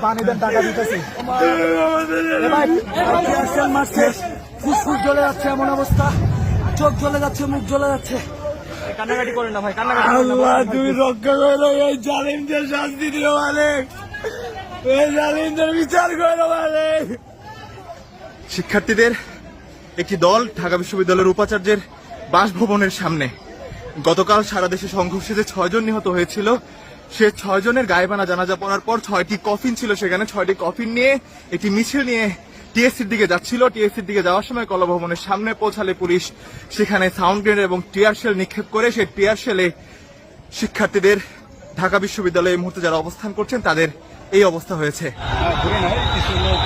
পানি দেন, টাকা দিতেছি। ফুসফুস জ্বলে যাচ্ছে, এমন অবস্থা, চোখ জ্বলে যাচ্ছে, মুখ জ্বলে যাচ্ছে। কান্নাকাটি করেন না ভাই, কান্নাকাটি করেন না ভাই। আল্লাহ তুমি রক্ষা করো, এই জালিমদের শাস্তি দিও মালিক, এই জালিমদের বিচার করো মালিক। শিক্ষার্থীদের একটি দল ঢাকা বিশ্ববিদ্যালয়ের উপাচার্যের বাসভবনের সামনে গতকাল সারা দেশে সংঘর্ষে যে 6 জন নিহত হয়েছিল, সে 6 জনের গায়েবানা জানাজা পড়ার পর 6টি কফিন ছিল সেখানে, 6টি কফিন নিয়ে একটি মিছিল নিয়ে টিএসসির দিকে যাচ্ছিল। টিএসসির দিকে যাওয়ার সময় কলাভবনের সামনে পৌঁছালে পুলিশ সেখানে সাউন্ড গ্রেনেড এবং টিয়ার শেল নিক্ষেপ করে সেই টিয়ার শেলে শিক্ষার্থীদের, ঢাকা বিশ্ববিদ্যালয়ে এই মুহূর্তে যারা অবস্থান করছেন তাদের এই অবস্থা হয়েছে। কিছু লোক